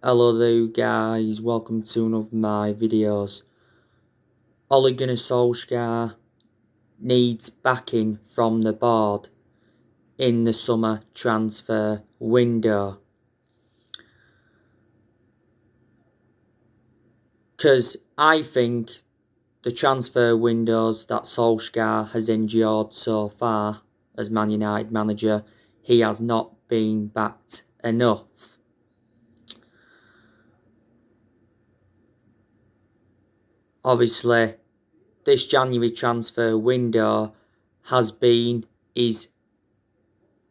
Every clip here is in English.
Hello there guys, welcome to one of my videos. Ole Gunnar Solkjaer needs backing from the board in the summer transfer window. Because I think the transfer windows that Solskjaer has endured so far as Man United manager, he has not been backed enough. Obviously, this January transfer window has been his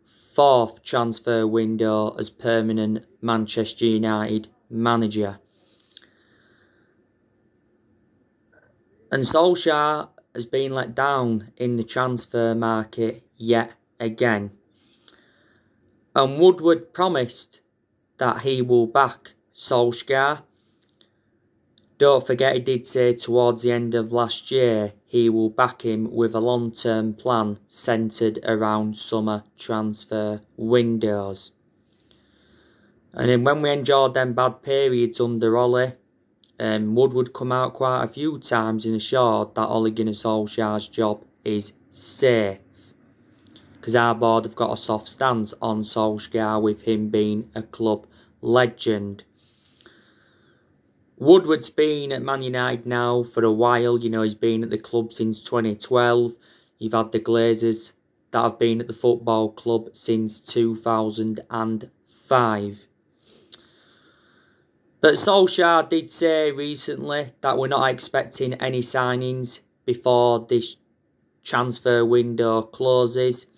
fourth transfer window as permanent Manchester United manager. And Solskjaer has been let down in the transfer market yet again. And Woodward promised that he will back Solskjaer. Don't forget, he did say towards the end of last year he will back him with a long-term plan centred around summer transfer windows. And then when we endured them bad periods under Ole, Woodward come out quite a few times and assured that Ole Gunnar Solskjaer's job is safe. Because our board have got a soft stance on Solskjaer, with him being a club legend. Woodward's been at Man United now for a while. You know, he's been at the club since 2012. You've had the Glazers that have been at the football club since 2005. But Solskjaer did say recently that we're not expecting any signings before this transfer window closes.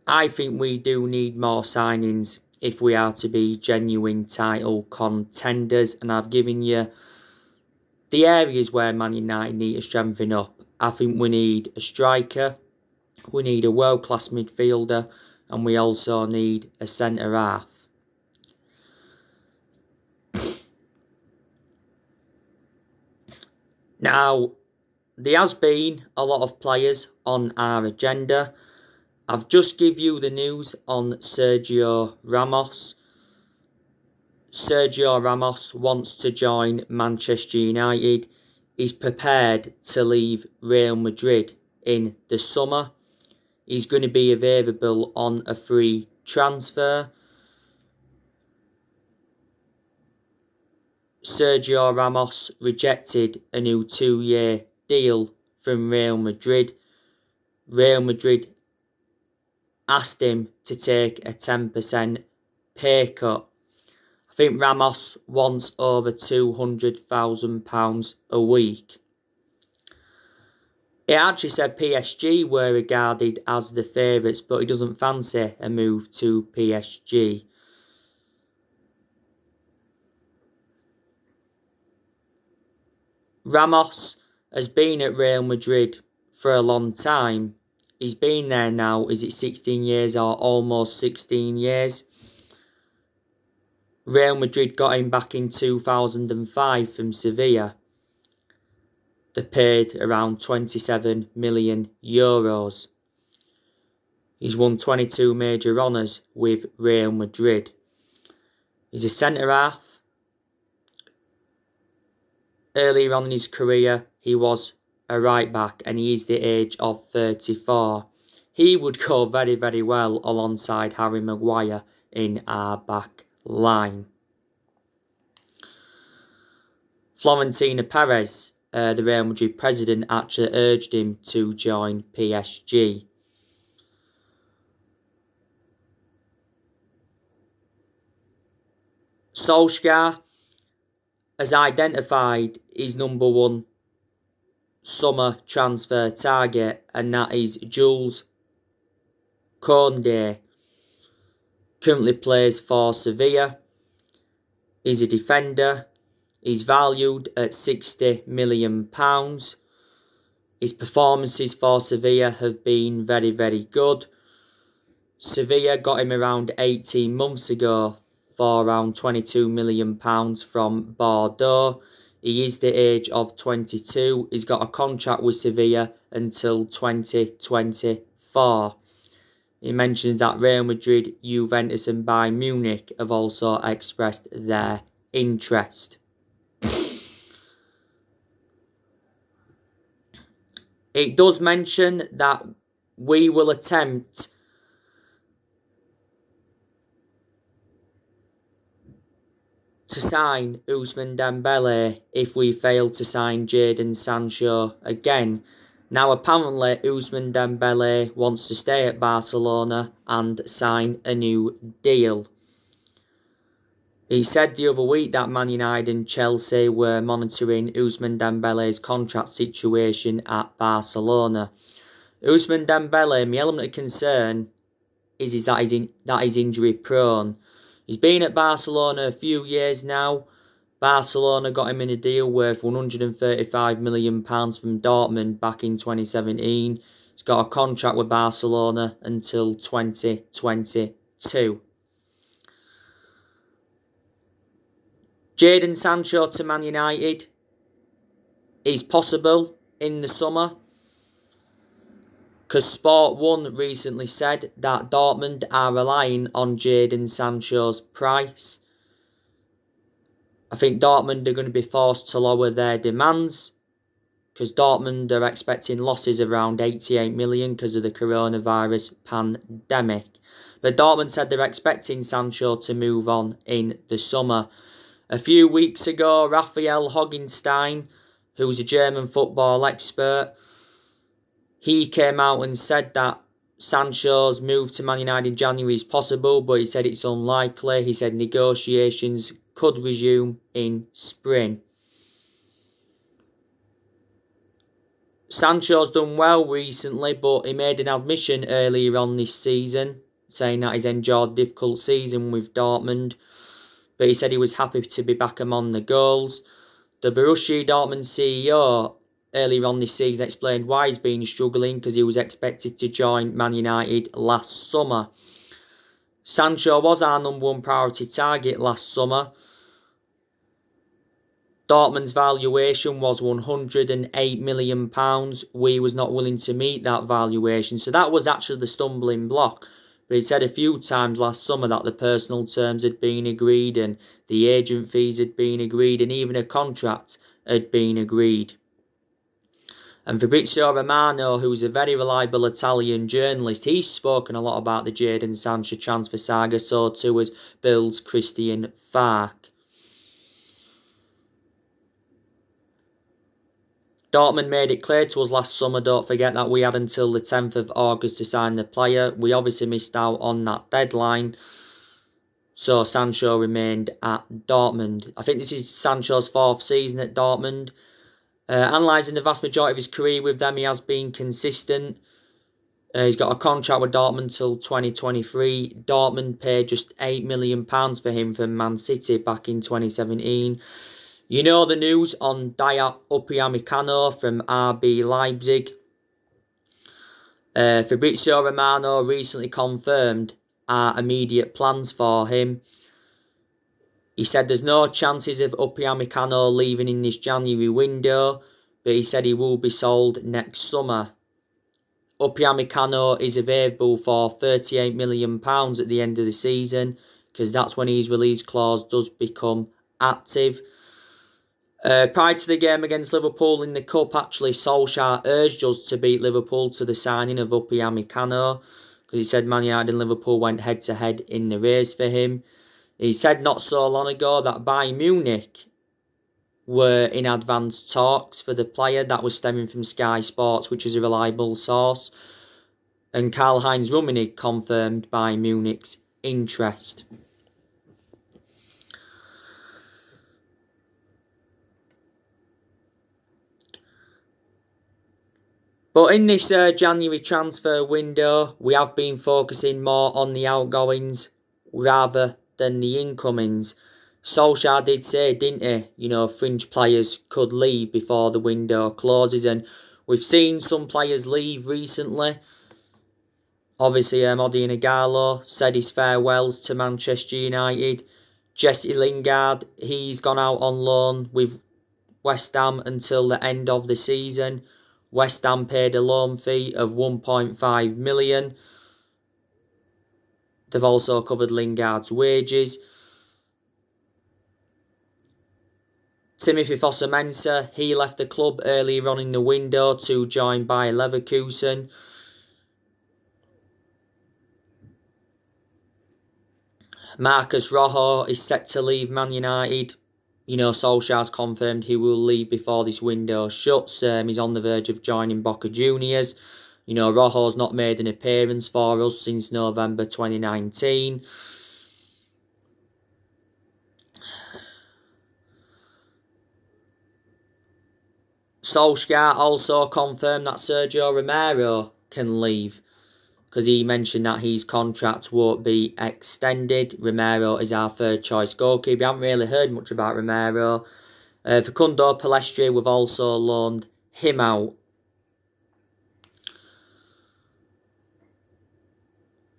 I think we do need more signings if we are to be genuine title contenders. And I've given you the areas where Man United need to strengthen up. I think we need a striker, we need a world-class midfielder, and we also need a centre-half. Now, there has been a lot of players on our agenda. I've just give you the news on Sergio Ramos. Sergio Ramos wants to join Manchester United. He's prepared to leave Real Madrid in the summer. He's going to be available on a free transfer. Sergio Ramos rejected a new 2-year deal from Real Madrid. Real Madrid asked him to take a 10% pay cut. I think Ramos wants over £200,000 a week. It actually said PSG were regarded as the favourites, but he doesn't fancy a move to PSG. Ramos has been at Real Madrid for a long time. He's been there now, is it 16 years or almost 16 years? Real Madrid got him back in 2005 from Sevilla. They paid around €27 million. He's won 22 major honours with Real Madrid. He's a centre-half. Earlier on in his career, he was a right-back, and he is the age of 34. He would go very, very well alongside Harry Maguire in our back line. Florentino Perez, the Real Madrid president, actually urged him to join PSG. Solskjaer has identified his number one summer transfer target, and that is Jules Koundé. Currently plays for Sevilla. He's a defender. He's valued at £60 million. His performances for Sevilla have been very, very good. Sevilla got him around 18 months ago for around £22 million from Bordeaux. He is the age of 22. He's got a contract with Sevilla until 2024. He mentions that Real Madrid, Juventus and Bayern Munich have also expressed their interest. It does mention that we will attempt to sign Ousmane Dembele if we fail to sign Jadon Sancho again. Now apparently Ousmane Dembele wants to stay at Barcelona and sign a new deal. He said the other week that Man United and Chelsea were monitoring Ousmane Dembele's contract situation at Barcelona. Ousmane Dembele, my element of concern is that he's injury prone. He's been at Barcelona a few years now. Barcelona got him in a deal worth £135 million from Dortmund back in 2017. He's got a contract with Barcelona until 2022. Jadon Sancho to Man United is possible in the summer, because Sport 1 recently said that Dortmund are relying on Jadon Sancho's price. I think Dortmund are going to be forced to lower their demands, because Dortmund are expecting losses around 88 million because of the coronavirus pandemic. But Dortmund said they're expecting Sancho to move on in the summer. A few weeks ago, Raphael Hoggenstein, who's a German football expert, he came out and said that Sancho's move to Man United in January is possible, but he said it's unlikely. He said negotiations could resume in spring. Sancho's done well recently, but he made an admission earlier on this season, saying that he's enjoyed a difficult season with Dortmund. But he said he was happy to be back among the goals. The Borussia Dortmund CEO earlier on this season explained why he's been struggling, because he was expected to join Man United last summer. Sancho was our number one priority target last summer. Dortmund's valuation was £108 million. We was not willing to meet that valuation. So that was actually the stumbling block. But he said a few times last summer that the personal terms had been agreed and the agent fees had been agreed and even a contract had been agreed. And Fabrizio Romano, who's a very reliable Italian journalist, he's spoken a lot about the Jadon Sancho transfer saga, so too has Bill's Christian Falk. Dortmund made it clear to us last summer, don't forget, that we had until the 10th of August to sign the player. We obviously missed out on that deadline, so Sancho remained at Dortmund. I think this is Sancho's 4th season at Dortmund. Analysing the vast majority of his career with them, he has been consistent. He's got a contract with Dortmund till 2023. Dortmund paid just £8 million for him from Man City back in 2017. You know the news on Dayot Upamecano from RB Leipzig. Fabrizio Romano recently confirmed our immediate plans for him. He said there's no chances of Upamecano leaving in this January window, but he said he will be sold next summer. Upamecano is available for £38 million at the end of the season, because that's when his release clause does become active. Prior to the game against Liverpool in the Cup, actually, Solkjaer urged us to beat Liverpool to the signing of Upamecano, because he said Man United and Liverpool went head-to-head in the race for him. He said not so long ago that Bayern Munich were in advanced talks for the player. That was stemming from Sky Sports, which is a reliable source. And Karl-Heinz Rummenigge confirmed Bayern Munich's interest. But in this January transfer window, we have been focusing more on the outgoings rather than the incomings. Solskjaer did say, didn't he, you know, fringe players could leave before the window closes, and we've seen some players leave recently. Obviously, Odion Ighalo said his farewells to Manchester United. Jesse Lingard, he's gone out on loan with West Ham until the end of the season. West Ham paid a loan fee of £1.5 million. They've also covered Lingard's wages. Timothy Fosu-Mensah, he left the club earlier on in the window to join Bayer Leverkusen. Marcus Rojo is set to leave Man United. You know, Solskjaer's confirmed he will leave before this window shuts. He's on the verge of joining Boca Juniors. You know, Rojo's not made an appearance for us since November 2019. Solskjaer also confirmed that Sergio Romero can leave, because he mentioned that his contract won't be extended. Romero is our third choice goalkeeper. We haven't really heard much about Romero. Facundo Pellistri, we've also loaned him out.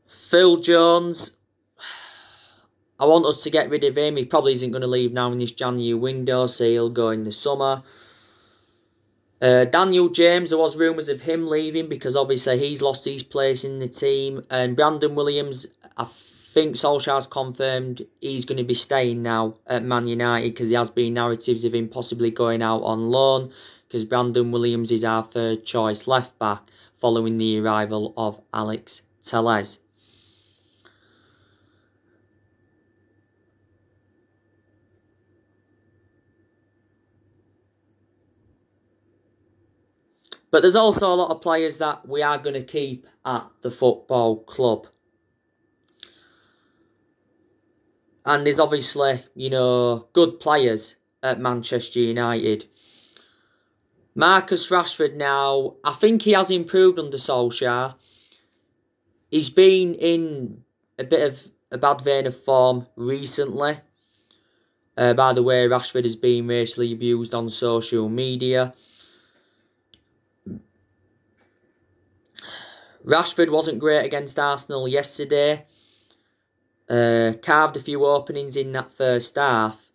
Phil Jones, I want us to get rid of him. He probably isn't going to leave now in this January window, so he'll go in the summer. Daniel James, there was rumours of him leaving because obviously he's lost his place in the team. And Brandon Williams, I think Solskjaer's confirmed he's going to be staying now at Man United, because there has been narratives of him possibly going out on loan, because Brandon Williams is our third choice left back following the arrival of Alex Telles. But there's also a lot of players that we are going to keep at the football club. And there's obviously, you know, good players at Manchester United. Marcus Rashford now, I think he has improved under Solskjaer. He's been in a bit of a bad vein of form recently. By the way, Rashford has been racially abused on social media. Rashford wasn't great against Arsenal yesterday. Carved a few openings in that first half.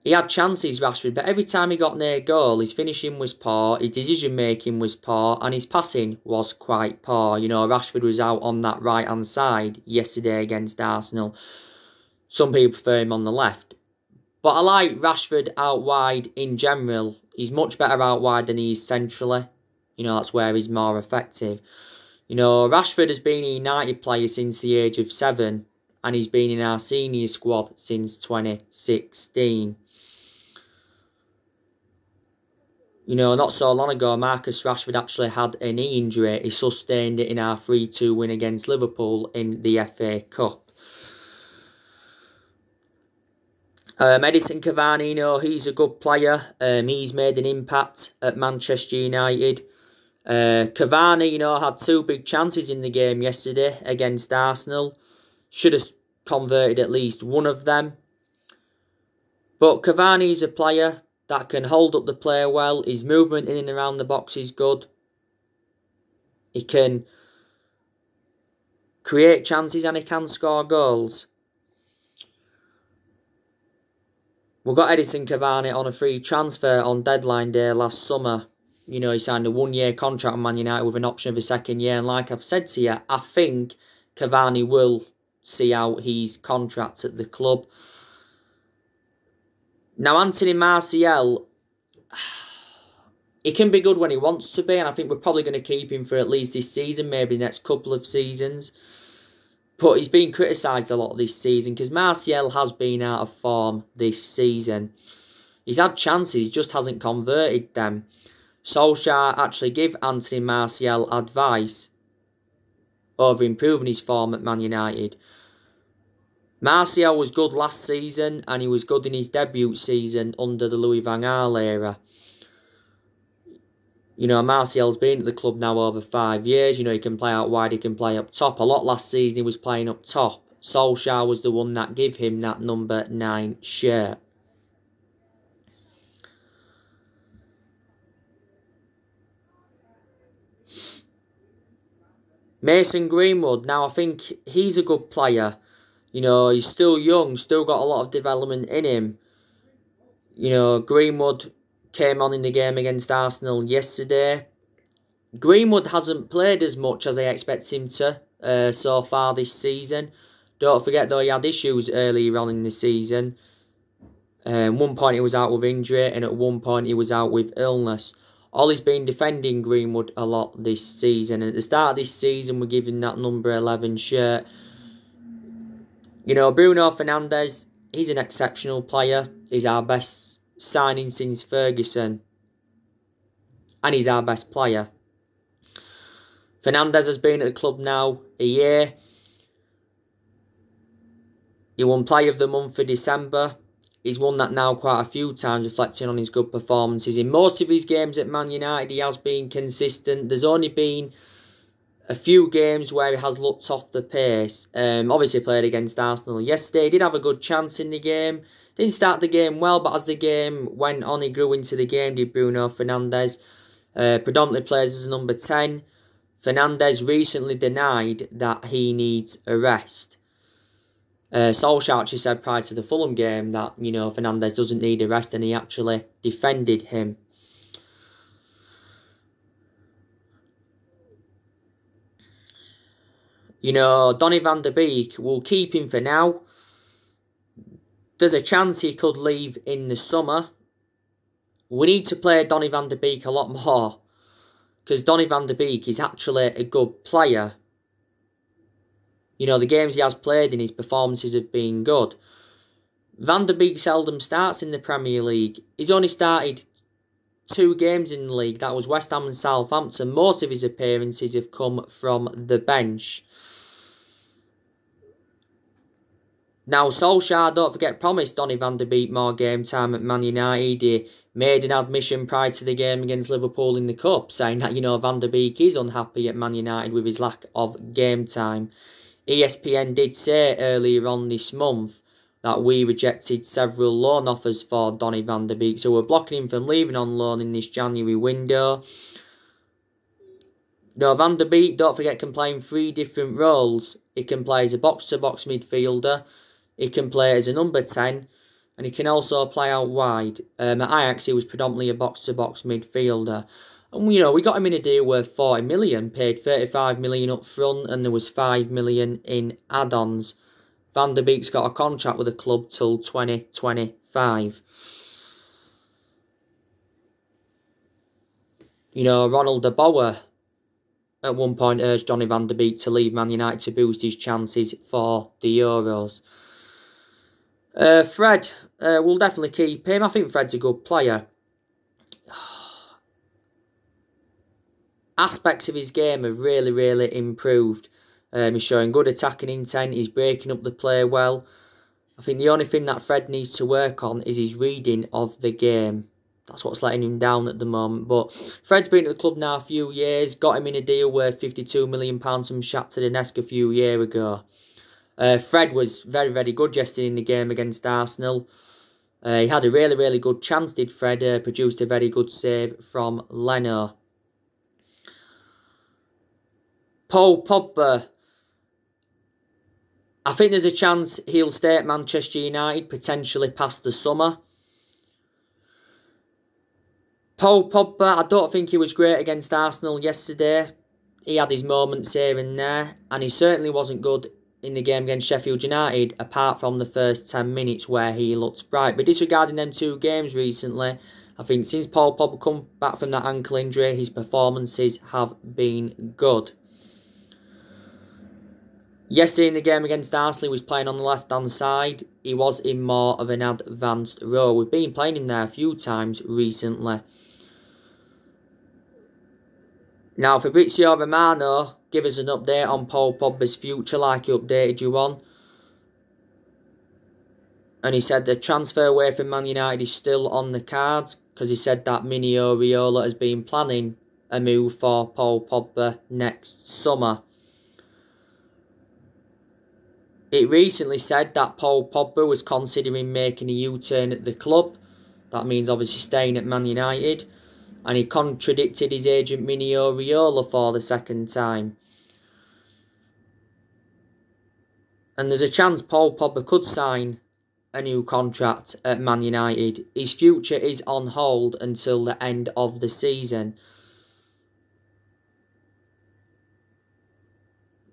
He had chances, Rashford, but every time he got near goal, his finishing was poor, his decision-making was poor, and his passing was quite poor. You know, Rashford was out on that right-hand side yesterday against Arsenal. Some people prefer him on the left. But I like Rashford out wide in general. He's much better out wide than he is centrally. You know, that's where he's more effective. You know, Rashford has been a United player since the age of 7, and he's been in our senior squad since 2016. You know, not so long ago, Marcus Rashford actually had a knee injury. He sustained it in our 3-2 win against Liverpool in the FA Cup. Edinson Cavani, you know, he's a good player. He's made an impact at Manchester United. Cavani, you know, had 2 big chances in the game yesterday against Arsenal. Should have converted at least one of them. But Cavani is a player that can hold up the play well. His movement in and around the box is good. He can create chances and he can score goals. We got Edinson Cavani on a free transfer on deadline day last summer. You know, he signed a 1-year contract on Man United with an option of a 2nd year. And like I've said to you, I think Cavani will see out his contract at the club. Now, Anthony Martial, he can be good when he wants to be. And I think we're probably going to keep him for at least this season, maybe the next couple of seasons. But he's been criticised a lot this season because Martial has been out of form this season. He's had chances, he just hasn't converted them. Solskjaer actually gave Anthony Martial advice over improving his form at Man United. Martial was good last season and he was good in his debut season under the Louis van Gaal era. You know, Martial's been at the club now over 5 years. You know, he can play out wide, he can play up top. A lot last season he was playing up top. Solskjaer was the one that gave him that number 9 shirt. Mason Greenwood, now I think he's a good player. You know, he's still young, still got a lot of development in him. You know, Greenwood came on in the game against Arsenal yesterday. Greenwood hasn't played as much as I expect him to so far this season. Don't forget though, he had issues earlier on in the season. At one point he was out with injury, and at one point he was out with illness. Ollie's been defending Greenwood a lot this season, and at the start of this season we're giving that number 11 shirt. You know, Bruno Fernandes, he's an exceptional player. He's our best signing since Ferguson, and he's our best player. Fernandes has been at the club now a year. He won Player of the Month for December. He's won that now quite a few times, reflecting on his good performances. In most of his games at Man United, he has been consistent. There's only been a few games where he has looked off the pace. Obviously played against Arsenal yesterday. He did have a good chance in the game. Didn't start the game well, but as the game went on, he grew into the game, did Bruno Fernandes. Predominantly plays as a number 10. Fernandes recently denied that he needs a rest. Solkjaer actually said prior to the Fulham game that, you know, Fernandes doesn't need a rest, and he actually defended him. You know, Donny van de Beek, will keep him for now. There's a chance he could leave in the summer. We need to play Donny van de Beek a lot more, because Donny van de Beek is actually a good player. You know, the games he has played in, his performances have been good. Van de Beek seldom starts in the Premier League. He's only started 2 games in the league. That was West Ham and Southampton. Most of his appearances have come from the bench. Now, Solskjaer, don't forget, promised Donny van de Beek more game time at Man United. He made an admission prior to the game against Liverpool in the Cup, saying that, you know, Van de Beek is unhappy at Man United with his lack of game time. ESPN did say earlier on this month that we rejected several loan offers for Donny van de Beek, so we're blocking him from leaving on loan in this January window. No, Van de Beek, don't forget, can play in 3 different roles. He can play as a box-to-box midfielder, he can play as a number 10, and he can also play out wide. At Ajax, he was predominantly a box-to-box midfielder. And, you know, we got him in a deal worth 40 million, paid 35 million up front, and there was 5 million in add-ons. Van de Beek's got a contract with the club till 2025. You know, Ronald de Boer at one point urged Donny van de Beek to leave Man United to boost his chances for the Euros. Fred, we'll definitely keep him. I think Fred's a good player. Aspects of his game have really, really improved. He's showing good attacking intent. He's breaking up the play well. I think the only thing that Fred needs to work on is his reading of the game. That's what's letting him down at the moment. But Fred's been at the club now a few years. Got him in a deal worth £52 million from Shakhtar Donetsk a few years ago. Fred was very, very good yesterday in the game against Arsenal. He had a really, really good chance, did Fred. Produced a very good save from Leno. Paul Pogba. I think there's a chance he'll stay at Manchester United, potentially past the summer. Paul Pogba, I don't think he was great against Arsenal yesterday. He had his moments here and there, and he certainly wasn't good in the game against Sheffield United, apart from the first 10 minutes where he looked bright. But disregarding them 2 games recently, I think since Paul Pogba come back from that ankle injury, his performances have been good. Yesterday in the game against Arsenal, he was playing on the left-hand side. He was in more of an advanced role. We've been playing him there a few times recently. Now, Fabrizio Romano, give us an update on Paul Pogba's future like he updated you on. And he said the transfer away from Man United is still on the cards, because he said that Mino Raiola has been planning a move for Paul Pogba next summer. It recently said that Paul Pogba was considering making a U-turn at the club. That means obviously staying at Man United. And he contradicted his agent Mino Raiola for the second time. And there's a chance Paul Pogba could sign a new contract at Man United. His future is on hold until the end of the season.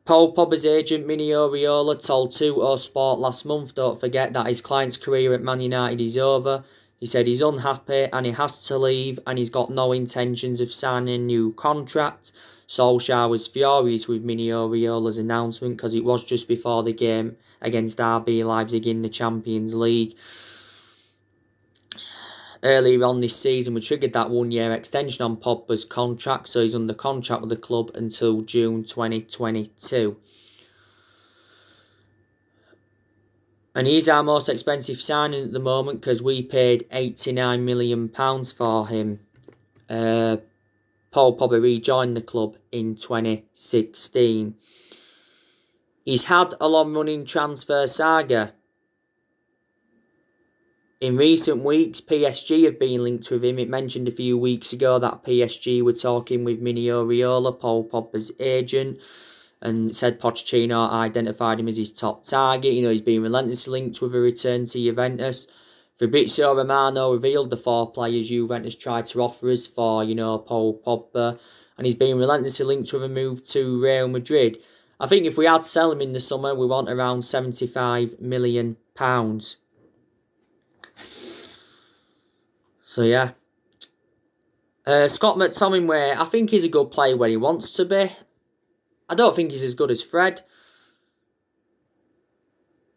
Paul Pogba's agent, Mini Oriola, told 2 Sport last month, don't forget that his client's career at Man United is over. He said he's unhappy and he has to leave and he's got no intentions of signing a new contract. Solskjaer was furious with Mini Oriola's announcement because it was just before the game against RB Leipzig in the Champions League. Earlier on this season, we triggered that 1-year extension on Pogba's contract, so he's under contract with the club until June 2022. And he's our most expensive signing at the moment because we paid £89 million for him. Paul Pogba rejoined the club in 2016. He's had a long-running transfer saga. In recent weeks, PSG have been linked with him. It mentioned a few weeks ago that PSG were talking with Mini Oriola, Paul Pogba's agent, and said Pochettino identified him as his top target. You know, he's been relentlessly linked with a return to Juventus. Fabrizio Romano revealed the 4 players Juventus tried to offer us for, Paul Pogba, and he's been relentlessly linked with a move to Real Madrid. I think if we had to sell him in the summer, we want around £75 million. So, yeah. Scott McTominay, I think he's a good player when he wants to be. I don't think he's as good as Fred.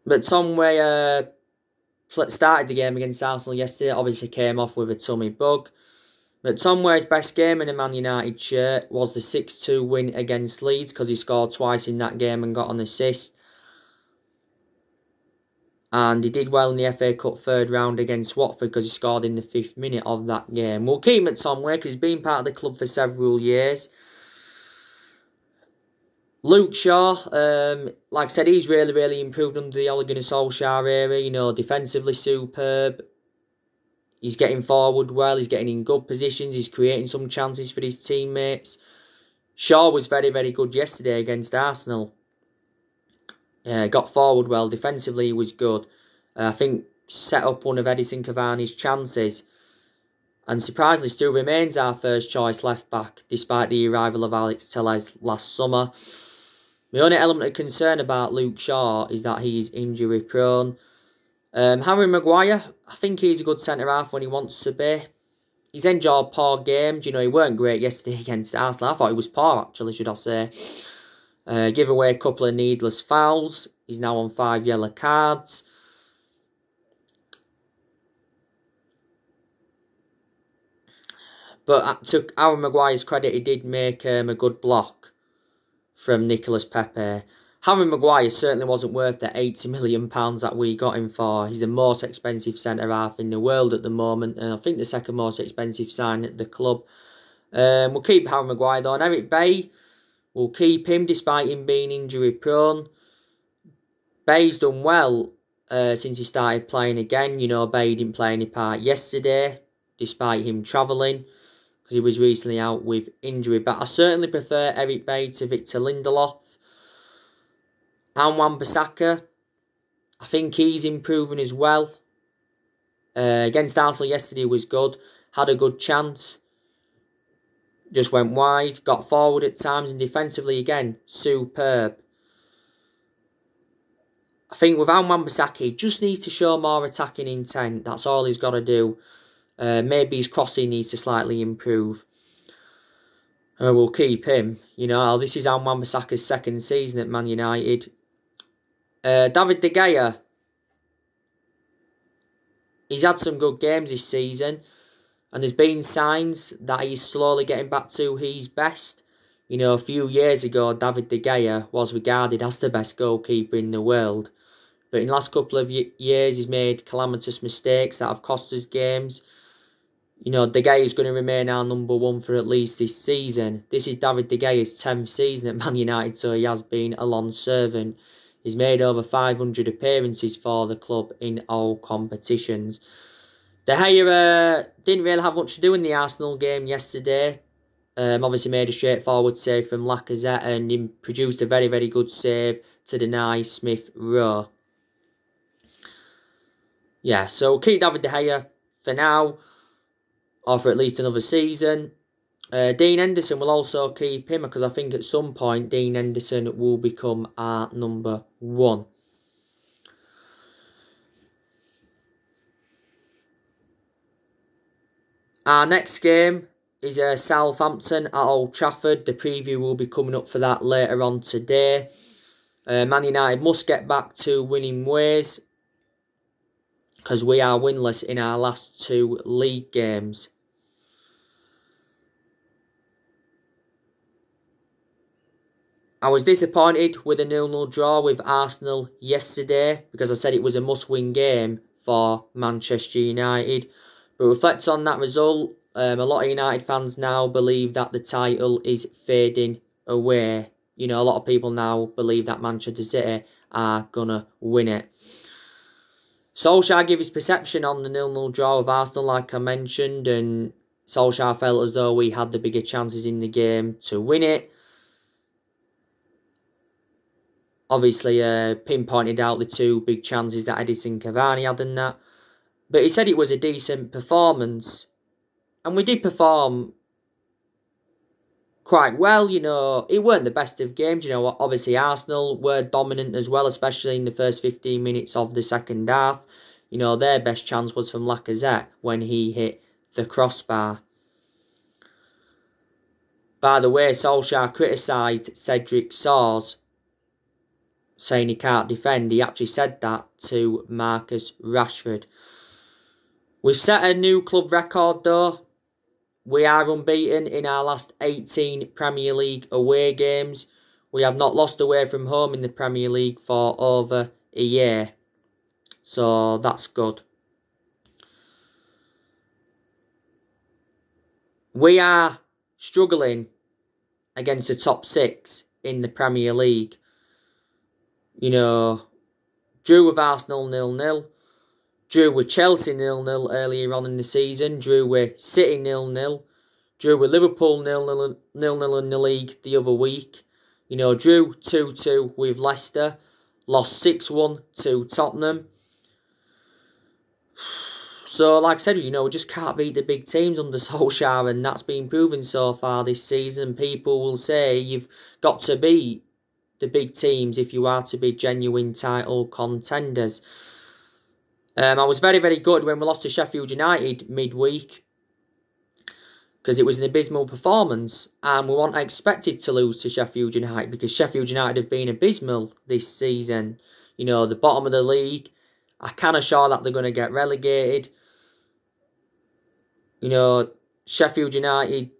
McTominay started the game against Arsenal yesterday. Obviously came off with a tummy bug. McTominay's best game in a Man United shirt was the 6-2 win against Leeds because he scored twice in that game and got an assist. And he did well in the FA Cup 3rd round against Watford because he scored in the 5th minute of that game. We'll keep McTominay because he's been part of the club for several years. Luke Shaw, like I said, he's really improved under the Ole Gunnar Solskjaer era. Defensively superb. He's getting forward well. He's getting in good positions. He's creating some chances for his teammates. Shaw was very good yesterday against Arsenal. Got forward well. Defensively, he was good. I think set up one of Edison Cavani's chances. And surprisingly, still remains our first choice left back, despite the arrival of Alex Telles last summer. The only element of concern about Luke Shaw is that he is injury prone. Harry Maguire, I think he's a good centre-half when he wants to be. He's enjoyed poor games. He weren't great yesterday against Arsenal. I thought he was poor, actually, should I say. Give away a couple of needless fouls. He's now on 5 yellow cards. But to Aaron Maguire's credit, he did make a good block from Nicolas Pepe. Harry Maguire certainly wasn't worth the £80 million that we got him for. He's the most expensive centre-half in the world at the moment, and I think the second most expensive sign at the club. We'll keep Harry Maguire though. And Eric Bailly, we'll keep him despite him being injury-prone. Bailly's done well since he started playing again. Bailly didn't play any part yesterday, despite him travelling, because he was recently out with injury. But I certainly prefer Eric Bailly to Victor Lindelof. And Wan-Bissaka, I think he's improving as well. Against Arsenal yesterday was good. Had a good chance. Just went wide. Got forward at times. And defensively again, superb. I think with Wan-Bissaka, he just needs to show more attacking intent. That's all he's got to do. Maybe his crossing needs to slightly improve. We'll keep him. This is Wan-Bissaka's second season at Man United. David De Gea, he's had some good games this season, and there's been signs that he's slowly getting back to his best. A few years ago, David De Gea was regarded as the best goalkeeper in the world, but in the last couple of years, he's made calamitous mistakes that have cost us games. De Gea is going to remain our number one for at least this season. This is David De Gea's 10th season at Man United, so he has been a long servant. He's made over 500 appearances for the club in all competitions. De Gea didn't really have much to do in the Arsenal game yesterday. Obviously made a straightforward save from Lacazette and he produced a very good save to deny Smith Rowe. Yeah, so keep David De Gea for now, or for at least another season. Dean Henderson will also keep him because I think at some point Dean Henderson will become our number 1. Our next game is Southampton at Old Trafford. The preview will be coming up for that later on today. Man United must get back to winning ways because we are winless in our last 2 league games. I was disappointed with a 0-0 draw with Arsenal yesterday because I said it was a must-win game for Manchester United. But reflect on that result, a lot of United fans now believe that the title is fading away. You know, a lot of people now believe that Manchester City are going to win it. Solskjaer gave his perception on the 0-0 draw with Arsenal, like I mentioned, and Solskjaer felt as though we had the bigger chances in the game to win it. Obviously, pinpointed out the 2 big chances that Edison Cavani had and that. But he said it was a decent performance. And we did perform quite well, you know. It weren't the best of games, you know. Obviously, Arsenal were dominant as well, especially in the first 15 minutes of the second half. You know, their best chance was from Lacazette when he hit the crossbar. By the way, Solskjaer criticised Cedric Soares, saying he can't defend. He actually said that to Marcus Rashford. We've set a new club record though. We are unbeaten in our last 18 Premier League away games. We have not lost away from home in the Premier League for over a year. So that's good. We are struggling against the top 6 in the Premier League. You know, drew with Arsenal 0-0. Drew with Chelsea 0-0 earlier on in the season. Drew with City 0-0. Drew with Liverpool 0-0 in the league the other week. You know, drew 2-2 with Leicester. Lost 6-1 to Tottenham. So, like I said, you know, we just can't beat the big teams under Solskjaer, and that's been proven so far this season. People will say you've got to beat the big teams if you are to be genuine title contenders. I was very, very good when we lost to Sheffield United midweek because it was an abysmal performance, and we weren't expected to lose to Sheffield United because Sheffield United have been abysmal this season. You know, the bottom of the league. I kind of sure that they're going to get relegated. You know, Sheffield United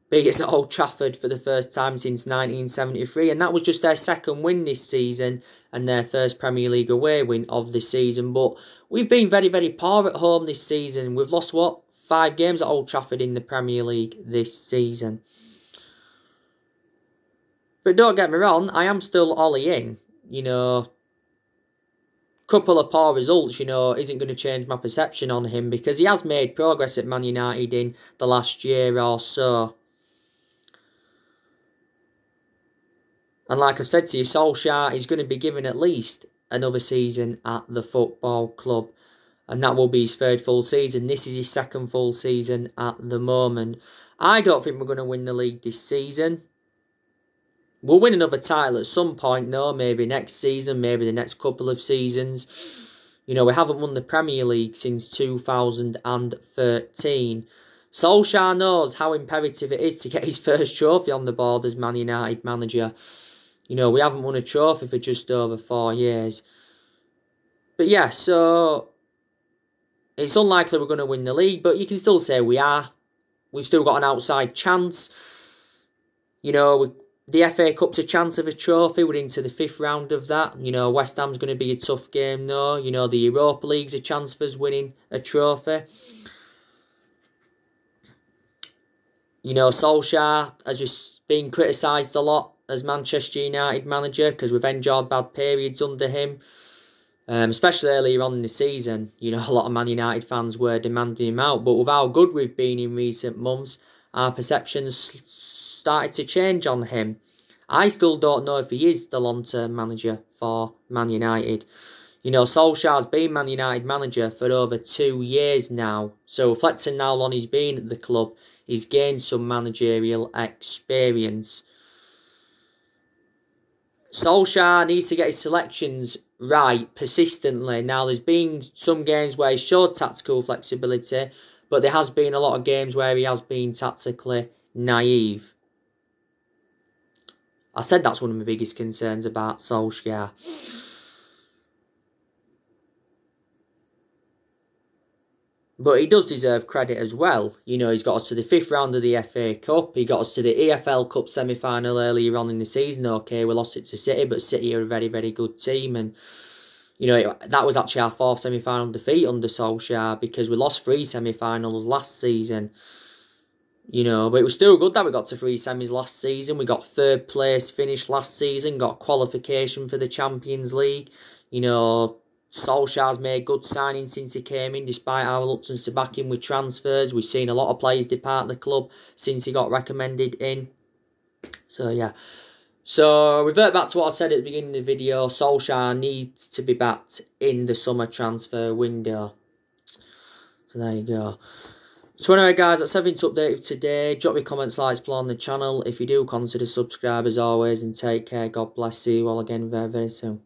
beat us at Old Trafford for the first time since 1973, and that was just their second win this season and their first Premier League away win of the season. But we've been very, very poor at home this season. We've lost, 5 games at Old Trafford in the Premier League this season. But don't get me wrong, I am still Ollie in. You know, couple of poor results, you know, isn't going to change my perception on him because he has made progress at Man United in the last year or so. And like I've said to you, Solskjaer is going to be given at least another season at the football club. And that will be his 3rd full season. This is his 2nd full season at the moment. I don't think we're going to win the league this season. We'll win another title at some point, though. Maybe next season, maybe the next couple of seasons. You know, we haven't won the Premier League since 2013. Solskjaer knows how imperative it is to get his first trophy on the board as Man United manager. You know, we haven't won a trophy for just over 4 years. But yeah, so it's unlikely we're going to win the league, but you can still say we are. We've still got an outside chance. You know, the FA Cup's a chance of a trophy. We're into the 5th round of that. You know, West Ham's going to be a tough game, though. You know, the Europa League's a chance for us winning a trophy. You know, Solskjaer has just been criticised a lot as Manchester United manager because we've enjoyed bad periods under him. Especially earlier on in the season. You know, a lot of Man United fans were demanding him out. But with how good we've been in recent months, our perceptions started to change on him. I still don't know if he is the long-term manager for Man United. You know, Solskjaer's been Man United manager for over 2 years now. So reflecting how long he's been at the club, He's gained some managerial experience. Solskjaer needs to get his selections right persistently. Now, there's been some games where he showed tactical flexibility, but there has been a lot of games where he has been tactically naive. I said that's one of my biggest concerns about Solskjaer. But he does deserve credit as well. You know, he's got us to the 5th round of the FA Cup. He got us to the EFL Cup semi-final earlier on in the season. Okay, we lost it to City, but City are a very, very good team. And, you know, that was actually our 4th semi-final defeat under Solskjaer because we lost 3 semi-finals last season. You know, but it was still good that we got to 3 semis last season. We got 3rd place finish last season, got qualification for the Champions League. You know, Solskjaer's made good signings since he came in, despite our reluctance to back him with transfers. We've seen a lot of players depart the club since he got recommended in. So, yeah. So, revert back to what I said at the beginning of the video. Solskjaer needs to be backed in the summer transfer window. So, there you go. So anyway guys, that's everything to update with today. Drop your comments, likes below on the channel. If you do, consider subscribe as always, and take care. God bless you all again very, very soon.